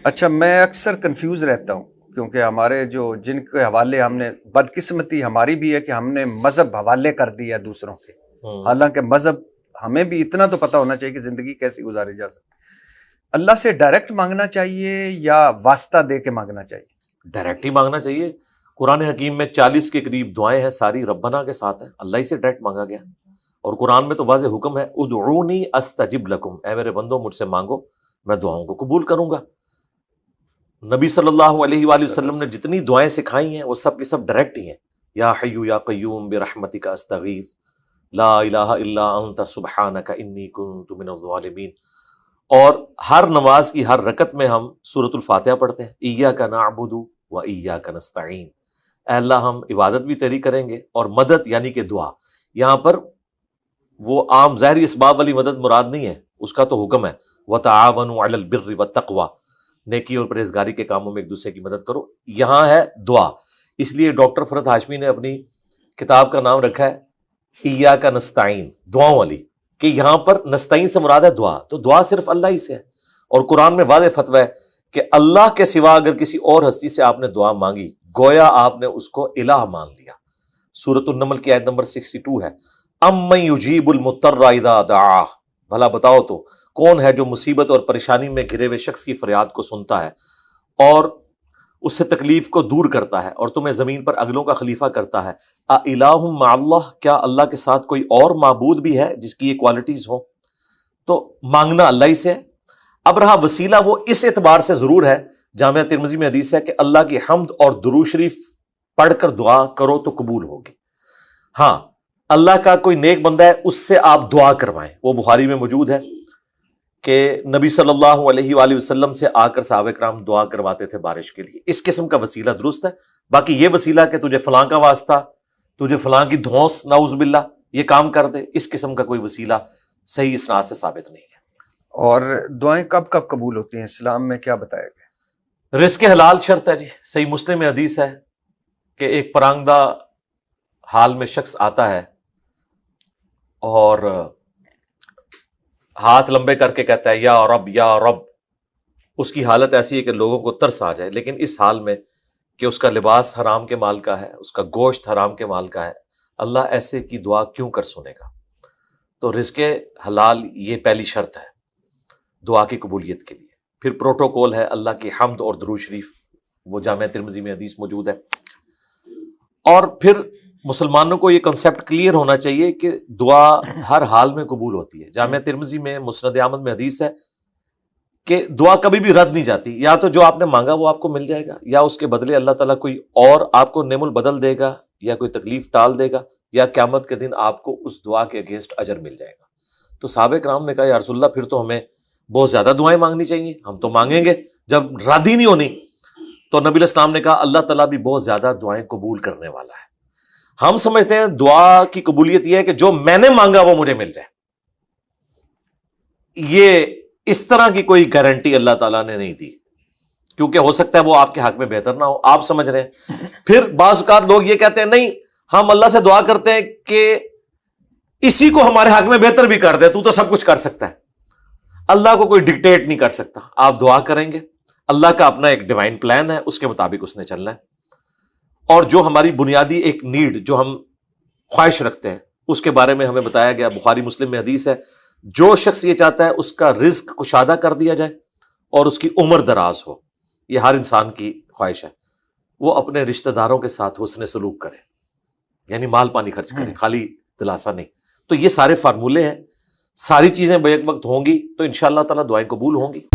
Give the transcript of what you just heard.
اچھا، میں اکثر کنفیوز رہتا ہوں کیونکہ ہمارے جو جن کے حوالے ہم نے بدقسمتی ہماری بھی ہے کہ ہم نے مذہب حوالے کر دیا دوسروں کے، حالانکہ مذہب ہمیں بھی اتنا تو پتہ ہونا چاہیے کہ زندگی کیسی گزاری جا سکتی. اللہ سے ڈائریکٹ مانگنا چاہیے یا واسطہ دے کے مانگنا چاہیے؟ ڈائریکٹ ہی مانگنا چاہیے. قرآن حکیم میں 40 کے قریب دعائیں ہیں، ساری ربنا کے ساتھ ہیں، اللہ ہی سے ڈائریکٹ مانگا گیا. اور قرآن میں تو واضح حکم ہے، ادعونی استجب لکم، اے میرے بندو مجھ سے مانگو میں دعاؤں کو قبول کروں گا. نبی صلی اللہ علیہ وآلہ وسلم نے جتنی دعائیں سکھائی ہیں وہ سب کی سب ڈائریکٹ ہی ہیں. یا حی یا قیوم برحمتک استغیث لا الہ الا انت سبحانک انی کنت من الظالمین. اور ہر نماز کی ہر رکعت میں ہم سورۃ الفاتحہ پڑھتے ہیں، ایاک نعبد و ایاک نستعین، اے اللہ ہم عبادت بھی تیری کریں گے اور مدد یعنی کہ دعا. یہاں پر وہ عام ظاہری اسباب والی مدد مراد نہیں ہے، اس کا تو حکم ہے وتعاونوا علی البر والتقوی، نیکی اور پرہیزگاری کے کاموں میں ایک دوسرے کی مدد کرو. یہاں ہے دعا، اس لیے ڈاکٹر فرحت ہاشمی نے اپنی کتاب کا نام رکھا ہے ایاک نستعین، دعاؤں والی، کہ یہاں پر نستعین سے مراد ہے دعا. تو دعا صرف اللہ ہی سے ہے، اور قرآن میں واضح فتویٰ ہے کہ اللہ کے سوا اگر کسی اور ہستی سے آپ نے دعا مانگی گویا آپ نے اس کو الہ مان لیا. سورۃ النمل کی آیت نمبر 62 ہے، امن یجیب المضطر اذا دعاہ، بھلا بتاؤ تو کون ہے جو مصیبت اور پریشانی میں گھرے ہوئے شخص کی فریاد کو سنتا ہے اور اس سے تکلیف کو دور کرتا ہے اور تمہیں زمین پر اگلوں کا خلیفہ کرتا ہے. اِلٰہ مع اللہ، کیا اللہ کے ساتھ کوئی اور معبود بھی ہے جس کی یہ کوالٹیز ہوں؟ تو مانگنا اللہ ہی سے ہے. اب رہا وسیلہ، وہ اس اعتبار سے ضرور ہے، جامعہ ترمذی میں حدیث ہے کہ اللہ کی حمد اور درود شریف پڑھ کر دعا کرو تو قبول ہوگی. ہاں، اللہ کا کوئی نیک بندہ ہے اس سے آپ دعا کروائیں. وہ بخاری میں موجود ہے کہ نبی صلی اللہ علیہ وآلہ وسلم سے آ کر صحابہ کرام دعا کرواتے تھے بارش کے لیے. اس قسم کا وسیلہ درست ہے. باقی یہ وسیلہ کہ تجھے فلاں کا واسطہ، تجھے فلاں کی دھونس نعوذ باللہ یہ کام کر دے، اس قسم کا کوئی وسیلہ صحیح اسناد سے ثابت نہیں ہے. اور دعائیں کب کب قبول ہوتی ہیں اسلام میں کیا بتایا گیا؟ رزق حلال شرط ہے جی. صحیح مسلم میں حدیث ہے کہ ایک پرانگدہ حال میں شخص آتا ہے اور ہاتھ لمبے کر کے کہتا ہے یا رب یا رب. اس کی حالت ایسی ہے کہ لوگوں کو ترس آ جائے، لیکن اس حال میں کہ اس کا لباس حرام کے مال کا ہے، اس کا گوشت حرام کے مال کا ہے، اللہ ایسے کی دعا کیوں کر سنے گا؟ تو رزق حلال یہ پہلی شرط ہے دعا کی قبولیت کے لیے. پھر پروٹوکول ہے اللہ کی حمد اور درود شریف، وہ جامعہ ترمذی میں حدیث موجود ہے. اور پھر مسلمانوں کو یہ کنسیپٹ کلیئر ہونا چاہیے کہ دعا ہر حال میں قبول ہوتی ہے. جامعہ ترمذی میں مسند احمد میں حدیث ہے کہ دعا کبھی بھی رد نہیں جاتی. یا تو جو آپ نے مانگا وہ آپ کو مل جائے گا، یا اس کے بدلے اللہ تعالیٰ کوئی اور آپ کو نعم البدل دے گا، یا کوئی تکلیف ٹال دے گا، یا قیامت کے دن آپ کو اس دعا کے اگینسٹ اجر مل جائے گا. تو صحابہ کرام نے کہا یا رسول اللہ پھر تو ہمیں بہت زیادہ دعائیں مانگنی چاہیے، ہم تو مانگیں گے جب رد ہی نہیں ہونی. تو نبی علیہ السلام نے کہا اللہ تعالیٰ بھی بہت زیادہ دعائیں قبول کرنے والا ہے. ہم سمجھتے ہیں دعا کی قبولیت یہ ہے کہ جو میں نے مانگا وہ مجھے مل جائے. یہ اس طرح کی کوئی گارنٹی اللہ تعالیٰ نے نہیں دی، کیونکہ ہو سکتا ہے وہ آپ کے حق میں بہتر نہ ہو، آپ سمجھ رہے ہیں. پھر بعض اوقات لوگ یہ کہتے ہیں نہیں ہم اللہ سے دعا کرتے ہیں کہ اسی کو ہمارے حق میں بہتر بھی کر دے، تو سب کچھ کر سکتا ہے. اللہ کو کوئی ڈکٹیٹ نہیں کر سکتا. آپ دعا کریں گے، اللہ کا اپنا ایک ڈیوائن پلان ہے، اس کے مطابق اس نے چلنا ہے. اور جو ہماری بنیادی ایک نیڈ جو ہم خواہش رکھتے ہیں اس کے بارے میں ہمیں بتایا گیا، بخاری مسلم میں حدیث ہے، جو شخص یہ چاہتا ہے اس کا رزق کشادہ کر دیا جائے اور اس کی عمر دراز ہو، یہ ہر انسان کی خواہش ہے، وہ اپنے رشتہ داروں کے ساتھ حسن سلوک کرے، یعنی مال پانی خرچ کرے، خالی دلاسا نہیں. تو یہ سارے فارمولے ہیں، ساری چیزیں بیک وقت ہوں گی تو انشاءاللہ تعالیٰ دعائیں قبول ہوں گی.